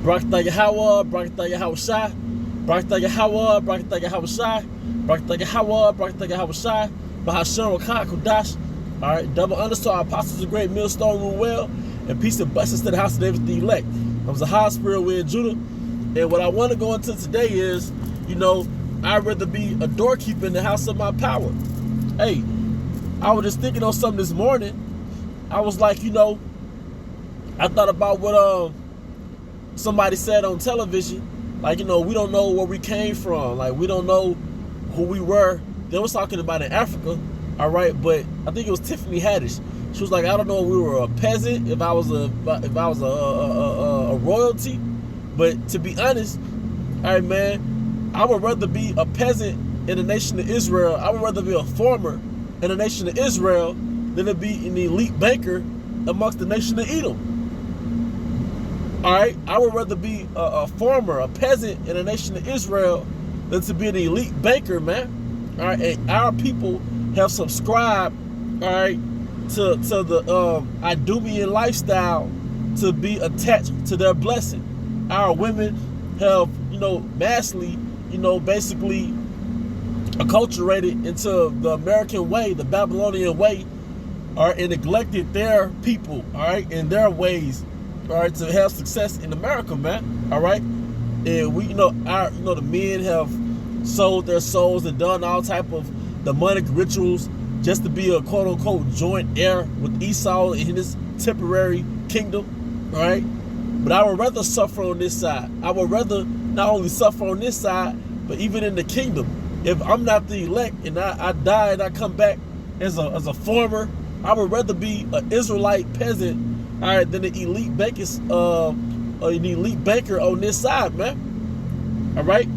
Barakatah Yahweh, Barakatah Yahweh Shai, Barakatah Yahweh, Barakatah Yahweh Shai, Barakatah Yahweh, Barakatah Yahweh Shai, Bahasham Rakah Kodash. All right, double underscore, our apostles of great millstone rule well, and peace and blessings to the house of David the elect. I was a high spirit with Judah, and what I want to go into today is, I'd rather be a doorkeeper in the house of my power. Hey, I was just thinking on something this morning. I was like, I thought about what somebody said on television. Like, we don't know where we came from. Like, we don't know who we were. They was talking about in Africa, all right? But I think it was Tiffany Haddish. She was like, I don't know if we were a peasant, if I was a royalty. But to be honest, all right, man, I would rather be a peasant in the nation of Israel. I would rather be a farmer in the nation of Israel than to be an elite banker amongst the nation of Edom. All right, I would rather be a farmer, a peasant in the nation of Israel than to be an elite banker, man. All right, and our people have subscribed, all right, to the Idumean lifestyle to be attached to their blessing. Our women have, massively, basically acculturated into the American way, the Babylonian way, all right, and neglected their people, all right, and their ways, all right, to have success in America, man. All right, and we, the men have sold their souls and done all type of demonic rituals just to be a quote unquote joint heir with Esau in his temporary kingdom, all right. But I would rather suffer on this side. I would rather not only suffer on this side, but even in the kingdom. If I'm not the elect and I die and I come back as a farmer, I would rather be an Israelite peasant, all right, than an elite banker on this side, man. All right.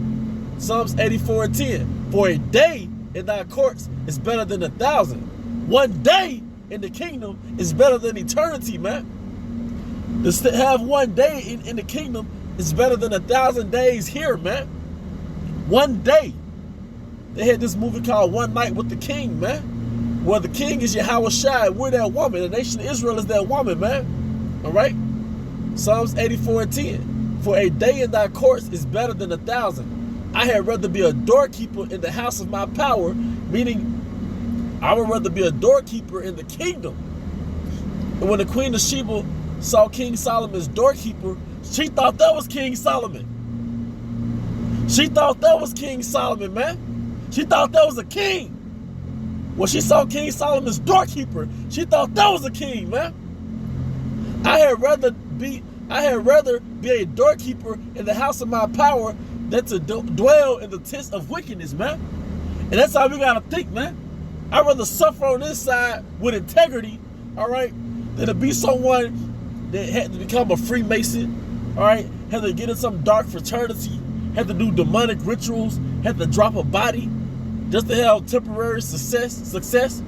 Psalms 84:10. For a day in thy courts is better than 1,000. One day in the kingdom is better than eternity, man. To have one day in the kingdom is better than 1,000 days here, man. One day. They had this movie called One Night with the King, man. Where the king is Yahweh Shai, we're that woman. The nation of Israel is that woman, man. All right? Psalms 84:10. For a day in thy courts is better than 1,000. I had rather be a doorkeeper in the house of my power, meaning I would rather be a doorkeeper in the kingdom. And when the Queen of Sheba saw King Solomon's doorkeeper, she thought that was King Solomon. She thought that was King Solomon, man. She thought that was a king. When she saw King Solomon's doorkeeper, she thought that was a king, man. I had rather be a doorkeeper in the house of my power than to dwell in the tents of wickedness, man. And that's how we gotta think, man. I'd rather suffer on this side with integrity, all right, than to be someone that had to become a Freemason, all right, had to get in some dark fraternity, had to do demonic rituals, had to drop a body just to have temporary success.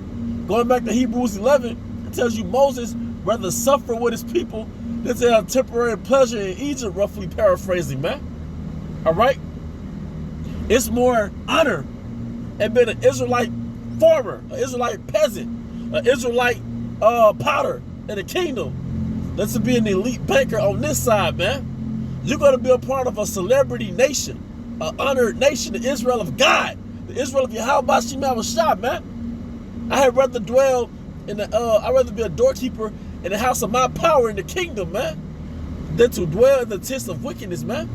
Going back to Hebrews 11, it tells you Moses rather suffer with his people than to have temporary pleasure in Egypt, roughly paraphrasing, man. All right? It's more honor and being an Israelite farmer, an Israelite peasant, an Israelite potter in the kingdom than to be an elite banker on this side, man. You're going to be a part of a celebrity nation, an honored nation, the Israel of God, the Israel of Yahweh Shem Shah, man. I had rather dwell in I'd rather be a doorkeeper in the house of my power in the kingdom, man, than to dwell in the tents of wickedness, man.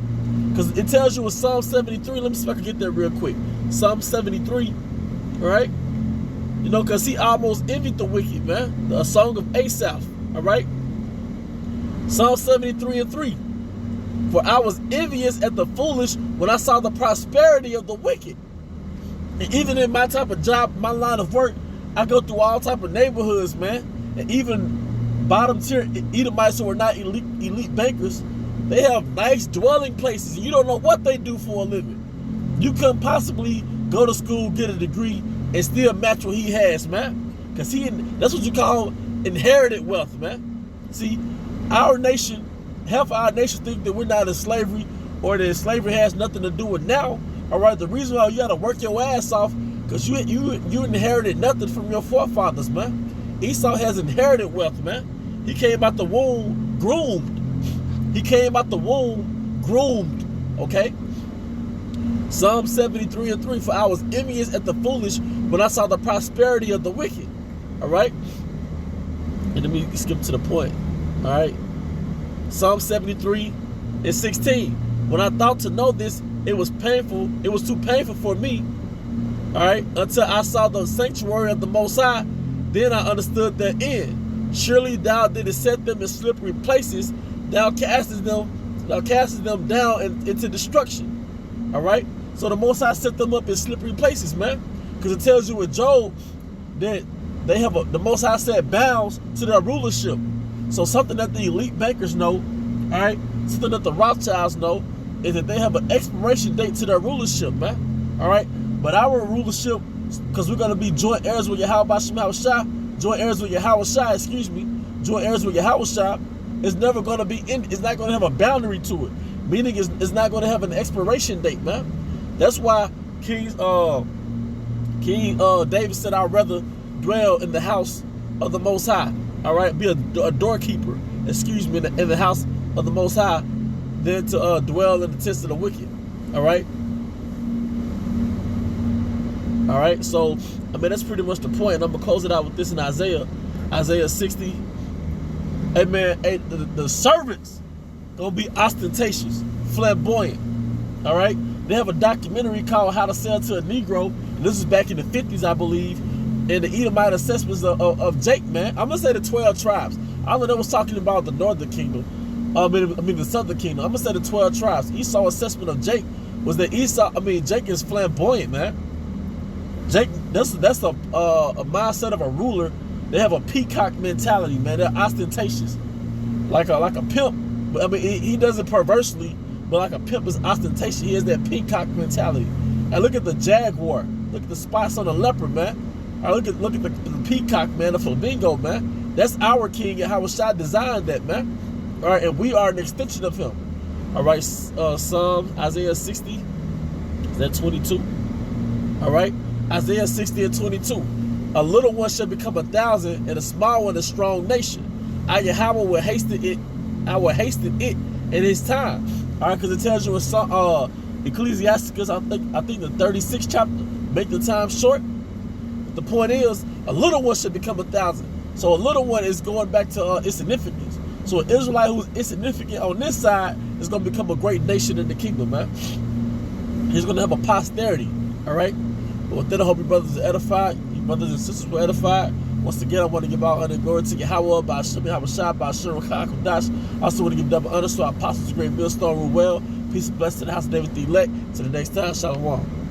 Because it tells you in Psalm 73, let me see if I can get there real quick. Psalm 73, all right? Because he almost envied the wicked, man. A song of Asaph, all right? Psalm 73:3. For I was envious at the foolish when I saw the prosperity of the wicked. And even in my type of job, my line of work, I go through all type of neighborhoods, man. And even bottom tier Edomites who are not elite bankers, they have nice dwelling places. And you don't know what they do for a living. You couldn't possibly go to school, get a degree, and still match what he has, man. Because that's what you call inherited wealth, man. See, our nation, half of our nation think that we're not in slavery or that slavery has nothing to do with now. All right, the reason why you got to work your ass off because you inherited nothing from your forefathers, man. Esau has inherited wealth, man. He came out the womb groomed. He came out the womb groomed, okay? Psalm 73:3, for I was envious at the foolish when I saw the prosperity of the wicked. All right? And let me skip to the point. All right? Psalm 73:16. When I thought to know this, it was painful. It was too painful for me. All right? Until I saw the sanctuary of the Most High, then I understood their end. Surely thou didst set them in slippery places. Thou castest them down into destruction. All right? So the Most High set them up in slippery places, man. Because it tells you in Job that they have the Most High set bounds to their rulership. So something that the elite bankers know, all right, something that the Rothschilds know, is that they have an expiration date to their rulership, man. All right? But our rulership, because we're going to be joint heirs with Yahweh Shai, joint heirs with Yahweh Shai, joint heirs with Yahweh Shai, it's never going to be it's not going to have a boundary to it. Meaning it's not going to have an expiration date, man. That's why King David said, I'd rather dwell in the house of the Most High, all right, be a doorkeeper, in the house of the Most High, than to dwell in the tents of the wicked, all right? All right, so, I mean, that's pretty much the point. And I'm going to close it out with this in Isaiah 60. Hey, man, the servants going to be ostentatious, flamboyant, all right? They have a documentary called How to Sell to a Negro. And this is back in the 50s, I believe. And the Edomite assessments of Jake, man. I'm going to say the 12 tribes. I know they was talking about the northern kingdom. I mean the southern kingdom. I'm going to say the 12 tribes. Esau's assessment of Jake was that Jake is flamboyant, man. Jake, that's a mindset of a ruler. They have a peacock mentality, man. They're ostentatious. Like a pimp. I mean, he does it perversely. But like a pimp is ostentatious. He has that peacock mentality. And look at the jaguar. Look at the spots on the leopard, man. All right, look at the peacock, man, the flamingo, man. That's our king and how Shai designed that, man. All right, and we are an extension of him. All right, Isaiah 60, is that 22? All right, Isaiah 60 and 22. A little one shall become 1,000, and a small one a strong nation. Yahweh will hasten it. I will hasten it in his time. All right, because it tells you in Ecclesiasticus, I think the 36th chapter, make the time short. But the point is, a little one should become 1,000. So a little one is going back to insignificance. So an Israelite who's insignificant on this side is going to become a great nation in the kingdom, man. He's going to have a posterity, all right? But with that, I hope your brothers are edified, your brothers and sisters were edified. Once again, I want to give all honor and glory to Yahweh, by Hashem, Yahweh Shai, by Hashem, Kodash. I also want to give double honor to our apostles, great millstone, rule well. Peace and blessing to the house of David the elect. Till the next time, Shalom.